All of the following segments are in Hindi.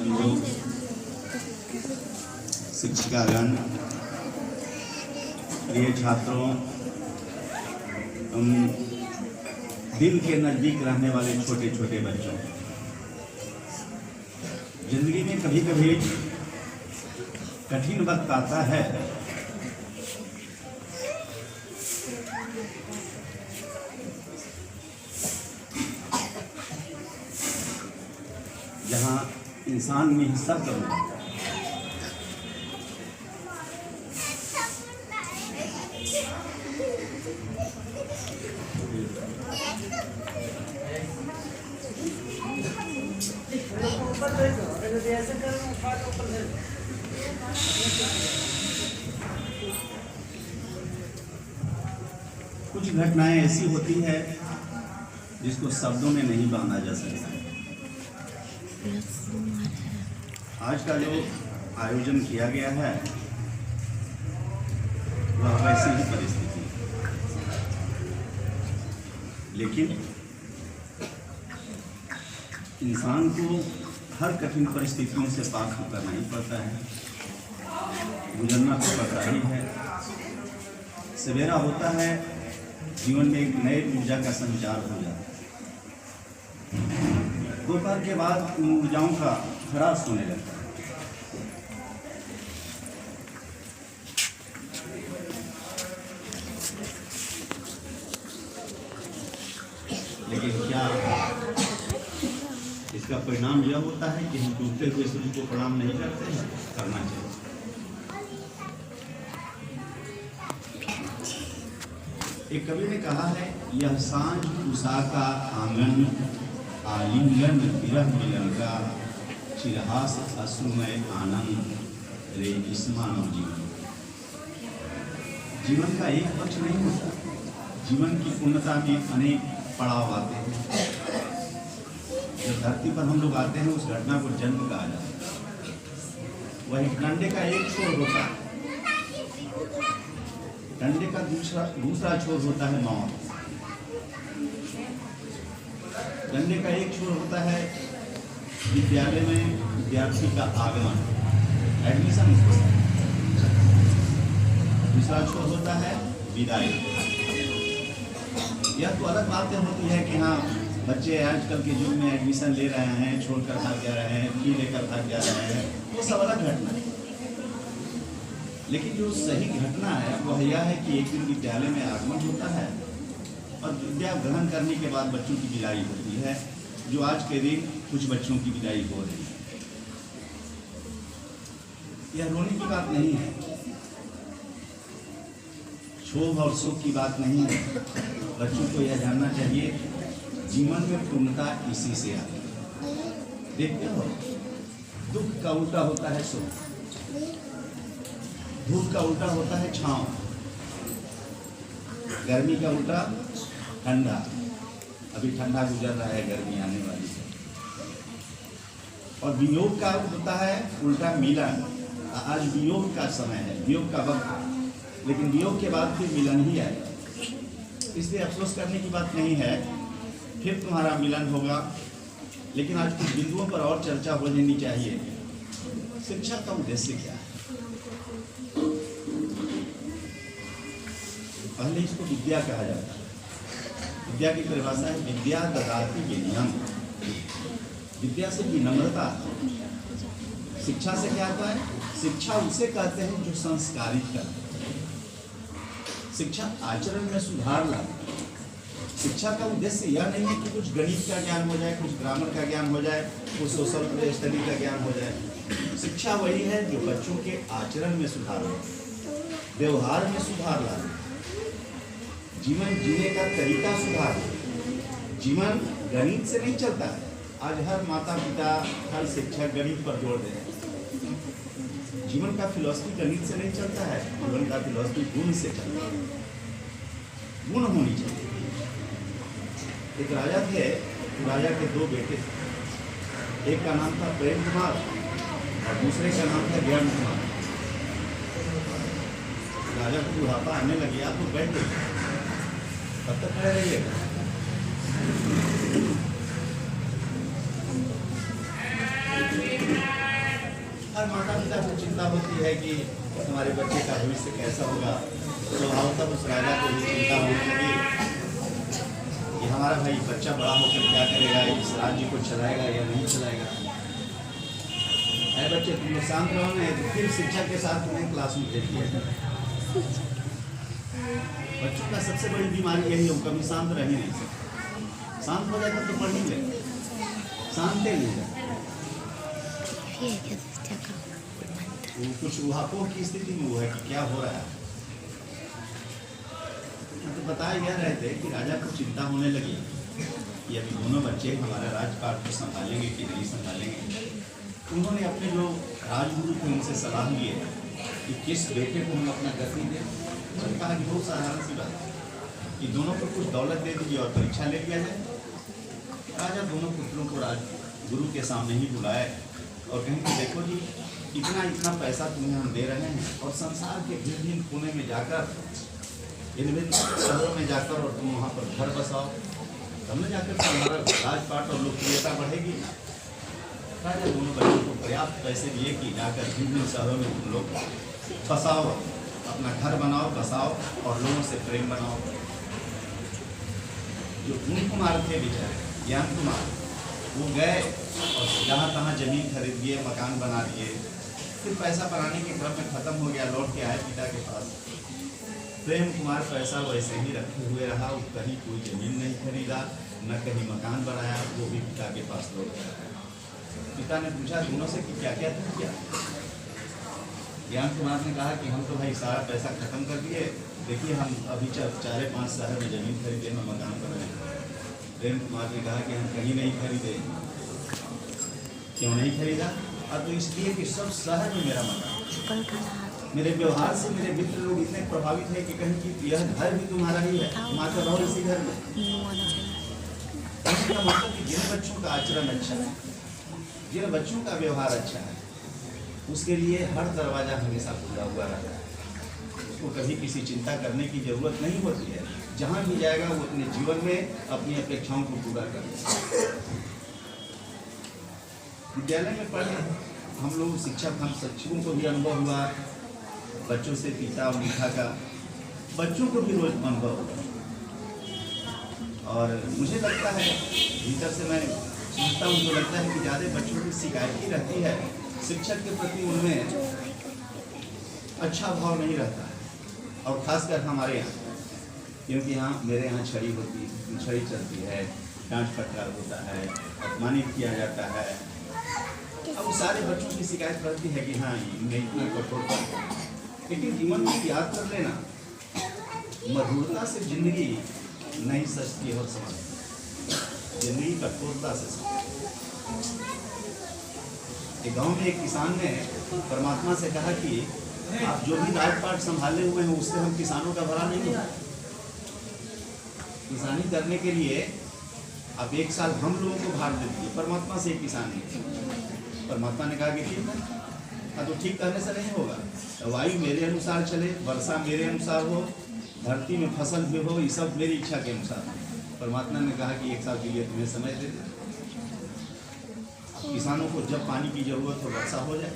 साथियों, शिक्षिकागण, प्रिय छात्रों, दिल के नज़दीक रहने वाले छोटे छोटे बच्चों, जिंदगी में कभी कभी कठिन वक्त आता है जहाँ इंसान में हिस्सा कम होता है। कुछ घटनाएं ऐसी होती है जिसको शब्दों में नहीं बयाना जा सकता। आज का जो आयोजन किया गया है वह वैसी ही परिस्थिति, लेकिन इंसान को हर कठिन परिस्थितियों से पार करना ही पड़ता है, गुजरना तो पड़ता ही है। सवेरा होता है, जीवन में एक नए ऊर्जा का संचार हो जाता है। दोपहर के बाद उन ऊर्जाओं का ह्रास होने लगता है। लेकिन क्या इसका परिणाम यह होता है कि हम डूबते हुए सूर्य को प्रणाम नहीं करते हैं? करना चाहिए। एक कवि ने कहा है, यह सांझ उषा का आंगन, आलिंगन विरह मिलन का, चिरहास अश्रुमय आनंद, रे इस मानव जीवन। जीवन का एक पक्ष नहीं होता, जीवन की पूर्णता में अनेक पड़ाव आते हैं। जब धरती पर हम लोग आते हैं, उस घटना को जन्म कहा जाता है। वही डंडे का एक छोर होता है, डंडे का दूसरा छोर होता है मौत। डंडे का एक छोर होता है विद्यालय में विद्यार्थी का आगमन, एडमिशन, दूसरा छोर होता है विदाई। यह तो अलग बातें होती है कि हाँ, बच्चे आजकल के युग में एडमिशन ले रहे हैं, छोड़कर भाग जा रहे हैं, फी लेकर भाग जा रहे हैं, वो सब अलग घटना है। लेकिन जो सही घटना है वह यह है कि एक दिन विद्यालय में आगमन होता है और विद्या ग्रहण करने के बाद बच्चों की विदाई होती है, जो आज के दिन कुछ बच्चों की विदाई हो रही है। यह रोने की बात नहीं है, क्षोभ और शोक की बात नहीं है। बच्चों को यह जानना चाहिए, जीवन में पूर्णता इसी से आती है। देखते हो, दुख का उल्टा होता है सुख, धूप का उल्टा होता है छांव, गर्मी का उल्टा ठंडा। अभी ठंडा गुजर रहा है, गर्मी आने वाली है। और वियोग का होता है उल्टा मिलन। आज वियोग का समय है, वियोग का वक्त, लेकिन वियोग के बाद फिर मिलन ही आएगा। इसलिए अफसोस करने की बात नहीं है, फिर तुम्हारा मिलन होगा। लेकिन आज कुछ बिंदुओं पर और चर्चा हो जानी चाहिए। शिक्षा का उद्देश्य क्या है? पहले इसको विद्या कहा जाता है। विद्या की परिभाषा है, विद्या ददाति विनयम। विद्या से विनम्रता। शिक्षा से क्या होता है? शिक्षा उसे कहते हैं जो संस्कारित करते हैं। शिक्षा आचरण में सुधार लाती है। शिक्षा का उद्देश्य यह नहीं है कि कुछ गणित का ज्ञान हो जाए, कुछ ग्रामर का ज्ञान हो जाए, कुछ सोशल स्टडी का ज्ञान हो जाए। शिक्षा वही है जो बच्चों के आचरण में सुधार लाए, व्यवहार में सुधार लाए, जीवन जीने का तरीका सुधार। जीवन गणित से नहीं चलता है। आज हर माता पिता, हर शिक्षक गणित पर जोर दे रहे हैं। जीवन का फिलॉसफी गणित से नहीं चलता है, जीवन का फिलॉसफी गुण से चलता है। गुण होनी चाहिए। एक राजा थे, राजा के दो बेटे थे। एक का नाम था प्रेम कुमार और दूसरे का नाम था ज्ञान कुमार। राजा को बुढ़ापा आने लगी, आप तो बैठ गए, तब तक खड़े रहिएगा। हर माता पिता को चिंता होती है कि हमारे बच्चे का भविष्य कैसा होगा। स्वभावतः उस राजा को भी चिंता होने लगी कि हमारा भाई बच्चा बड़ा होकर क्या करेगा, इस राज्य को चलाएगा या नहीं चलाएगा। अरे बच्चे तुम लोग शांत रहो ना, तो फिर शिक्षक के साथ तुम्हें क्लास में भेज दिया जाए। बच्चों का सबसे बड़ी बीमारी यही हो, कभी शांत रह ही नहीं सकते। शांत हो जाता तो पढ़ ही ले, शांत नहीं जाए कुछ ऊहापोह की स्थिति में वो है कि क्या हो रहा है। तो बताया गया रहते कि राजा को चिंता होने लगी कि अभी दोनों बच्चे हमारा राजपाट को संभालेंगे कि नहीं संभालेंगे। उन्होंने अपने जो राजगुरु थे उनसे सलाह लिए कि किस बेटे को हम अपना गति दें। उन्होंने कहा कि बहुत साधारण सी बात है कि दोनों को कुछ दौलत दे दीजिए और परीक्षा ले लिया जाए। राजा दोनों पुत्रों को राजगुरु के सामने ही बुलाए और कहें कि देखो जी, इतना इतना पैसा तुम्हें हम दे रहे हैं और संसार के भिन्न भिन्न कोने में जाकर, इन भिन्न शहरों में जाकर और तुम वहाँ पर घर बसाओ, तब में जाकर तुम्हारा राजपाट और लोकप्रियता बढ़ेगी। राजा दोनों बच्चों को पर्याप्त पैसे दिए कि जाकर भिन्न भिन्न शहरों में तुम लोग बसाओ, अपना घर बनाओ, बसाओ और लोगों से प्रेम बनाओ। जो गुण कुमार थे बेचारे, ज्ञान कुमार, वो गए और जहाँ तहाँ जमीन खरीद लिए, मकान बना लिए। फिर पैसा बनाने के क्रम में खत्म हो गया, लौट के आए पिता के पास। प्रेम कुमार पैसा वैसे ही रखे हुए रहा, वो कहीं कोई जमीन नहीं खरीदा, न कहीं मकान बनाया, वो भी पिता के पास लौट गया। पिता ने पूछा दोनों से कि क्या क्या तुम किया। ज्ञान कुमार ने कहा कि हम तो भाई सारा पैसा खत्म कर दिए, देखिए हम अभी 4-5 शहर में जमीन खरीदे, में मकान बनाए। प्रेम कुमार ने कहा कि हम कहीं नहीं खरीदे। क्यों नहीं खरीदा? और तो इसलिए कि सब शहर में मेरा मकान, मेरे व्यवहार से मेरे मित्र लोग इतने प्रभावित हैं कि कहीं कि यह घर भी तुम्हारा ही है, तुम आकर रहो इसी घर में। इसका मतलब कि जिन बच्चों का आचरण अच्छा है, जिन बच्चों का व्यवहार अच्छा है, उसके लिए हर दरवाजा हमेशा खुला हुआ रहता है। उसको कभी किसी चिंता करने की जरूरत नहीं होती है। जहाँ भी जाएगा वो अपने जीवन में अपनी अपेक्षाओं को पूरा करेगा। विद्यालय में पढ़े हम लोग, शिक्षक, हम शिक्षकों को भी अनुभव हुआ, बच्चों से पिता और मीठा का बच्चों को भी रोज अनुभव हुआ। और मुझे लगता है, भीतर से मैं सोचता हूँ, तो लगता है कि ज़्यादा बच्चों की शिकायत ही रहती है, शिक्षक के प्रति उनमें अच्छा भाव नहीं रहता है। और ख़ासकर हमारे यहाँ, क्योंकि यहाँ मेरे यहाँ छड़ी चलती है, डांट फटकार होता है, अपमानित किया जाता है। अब सारे बच्चों की शिकायत करती है कि हाँ इनमें इतना कठोरता। लेकिन जीवन में याद कर लेना, मधुरता से जिंदगी नहीं सजती और समझती, जिंदगी कठोरता से समझती। एक गांव में एक किसान ने परमात्मा से कहा कि आप जो भी राजपाट संभाले हुए हैं उससे हम किसानों का भला नहीं होता। किसानी करने के लिए आप 1 साल हम लोगों को भार दे दीजिए। परमात्मा से एक किसान ने, परमात्मा ने कहा कि ठीक है, हाँ तो ठीक करने से नहीं होगा, वायु मेरे अनुसार चले, वर्षा मेरे अनुसार हो, धरती में फसल भी हो, ये सब मेरी इच्छा के अनुसार। परमात्मा ने कहा कि 1 साल के लिए तुम्हें समय दे दे। किसानों को जब पानी की जरूरत हो वर्षा हो जाए,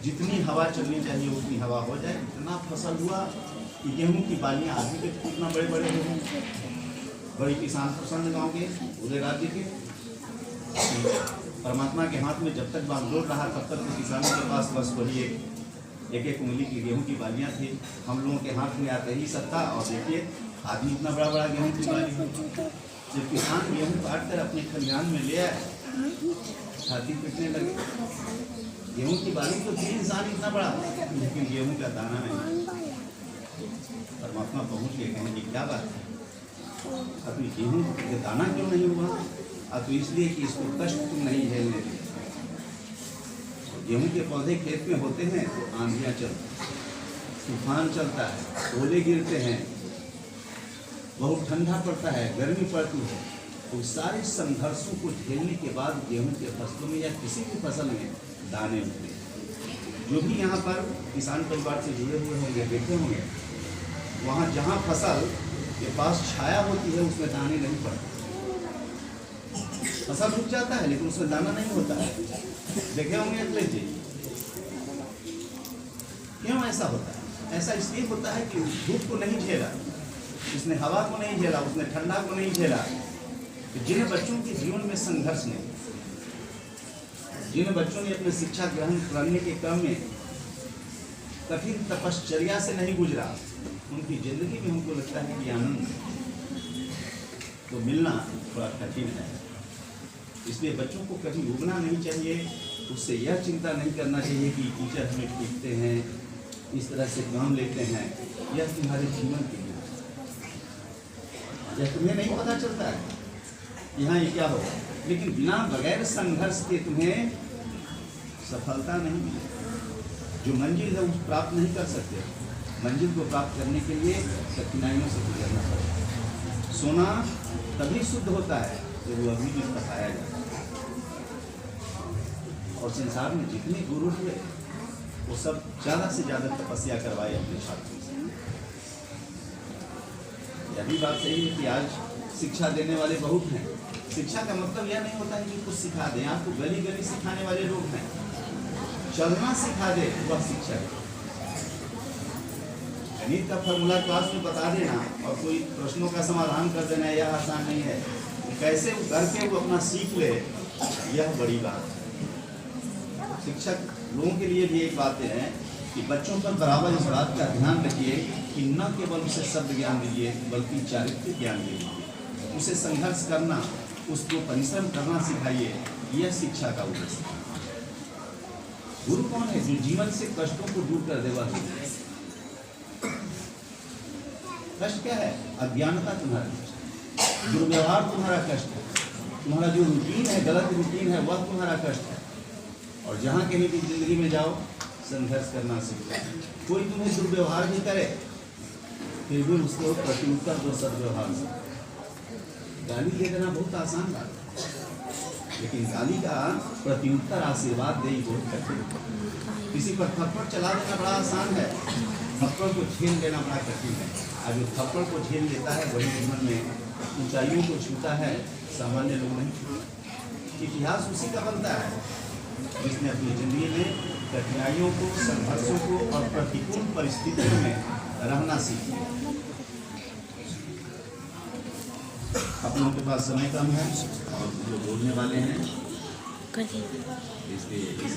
जितनी हवा चलनी चाहिए उतनी हवा हो जाए। इतना फसल हुआ कि गेहूँ की बालियाँ आदमी के कितना बड़े बड़े हो गए। बड़ी किसान प्रसन्न गाँव के, पूरे राज्य के। परमात्मा के हाथ में जब तक बागडोर रहा तब तक तो किसानों के पास बस वही एक उंगली की गेहूं की बालियां थी। हम लोगों के हाथ में आते ही सत्ता, और देखिए आदमी इतना बड़ा बड़ा गेहूं की बाली है। जब किसान गेहूं काट कर अपने खलिहान में ले आए, छाती पीटने लगे। गेहूं की बाली तो थी इंसान इतना बड़ा, लेकिन गेहूं का दाना नहीं। परमात्मा पहुँच गए, कहेंगे क्या बात है, अभी गेहूं का दाना क्यों नहीं हुआ? तो इसलिए कि इसको कष्ट तुम नहीं झेलने देते। गेहूं के पौधे खेत में होते हैं तो आंधियां चलती हैं, तूफान चलता है, ओले गिरते हैं, बहुत ठंडा पड़ता है, गर्मी पड़ती है। तो सारे संघर्षों को झेलने के बाद गेहूं के फसलों में या किसी भी फसल में दाने उठते हैं। जो भी यहाँ पर किसान परिवार से जुड़े हुए होंगे, देखे होंगे, वहाँ जहाँ फसल के पास छाया होती है उसमें दाने नहीं पड़ते। फसल रुक जाता है लेकिन उसमें दाना नहीं होता है। देखे होंगे अखिलेश जी, क्यों ऐसा होता है? ऐसा इसलिए होता है कि धूप को नहीं झेला, उसने हवा को नहीं झेला, उसने ठंडा को नहीं झेला। जिन बच्चों के जीवन में संघर्ष नहीं, जिन बच्चों ने अपने शिक्षा ग्रहण करने के क्रम में कठिन तपश्चर्या से नहीं गुजरा, उनकी जिंदगी में हमको लगता है कि आनंद तो मिलना थोड़ा कठिन है। इसलिए बच्चों को कभी उगना नहीं चाहिए, उससे यह चिंता नहीं करना चाहिए कि टीचर हमें पीटते हैं, इस तरह से काम लेते हैं। यह तुम्हारे जीवन के लिए, यह तुम्हें नहीं पता चलता है यहाँ ये क्या हो, लेकिन बिना बगैर संघर्ष के तुम्हें सफलता नहीं मिलेगी। जो मंजिल है उस प्राप्त नहीं कर सकते। मंजिल को प्राप्त करने के लिए कठिनाइयों से गुजरना पड़ेगा। सोना तभी शुद्ध होता है जब वो अभी भी पकाया जाता है। और संसार में जितने गुरु हुए वो सब ज़्यादा से ज़्यादा तपस्या करवाए अपने छात्रों से। यह भी बात सही है कि आज शिक्षा देने वाले बहुत हैं। शिक्षा का मतलब यह नहीं होता है कि कुछ सिखा दें। आपको गली गली सिखाने वाले लोग हैं। चलना सिखा दे वह शिक्षा है। गणित का फॉर्मूला क्लास में बता देना और कोई प्रश्नों का समाधान कर देना यह आसान नहीं है। कैसे वो करके वो अपना सीख ले, यह बड़ी बात है। शिक्षक लोगों के लिए भी एक बात है कि बच्चों पर बराबर इस बात का ध्यान रखिए कि न केवल उसे शब्द ज्ञान दीजिए बल्कि चारित्रिक ज्ञान दीजिए। उसे संघर्ष करना, उसको परिश्रम करना सिखाइए। यह शिक्षा का उद्देश्य है। गुरु कौन है? जो जीवन से कष्टों को दूर कर देगा। कष्ट क्या है? अज्ञानता तुम्हारा कष्ट, दुर्व्यवहार तुम्हारा कष्ट है, तुम्हारा जो रूटीन है, गलत रूटीन है, वह तुम्हारा कष्ट है। और जहाँ कहीं भी जिंदगी में जाओ, संघर्ष करना सीखो। कोई तुम्हें दुर्व्यवहार भी करे, फिर भी उसको प्रत्युत्तर दो सद्व्यवहार से। गाली दे देना बहुत आसान बात है, लेकिन गाली का प्रत्युत्तर आशीर्वाद दे बहुत कठिन। किसी पर थप्पड़ चला देना बड़ा आसान है, थप्पड़ को झेल लेना बड़ा कठिन है। और जो थप्पड़ को झेल लेता है वही जीवन में ऊंचाइयों को छूता है, सामान्य लोग नहीं छूते। इतिहास उसी का बनता है जिसने अपनी जिंदगी में कठिनाइयों को, संघर्षों को और प्रतिकूल परिस्थितियों में रहना सीखा। अपनों के पास समय कम है और जो बोलने वाले हैं इसलिए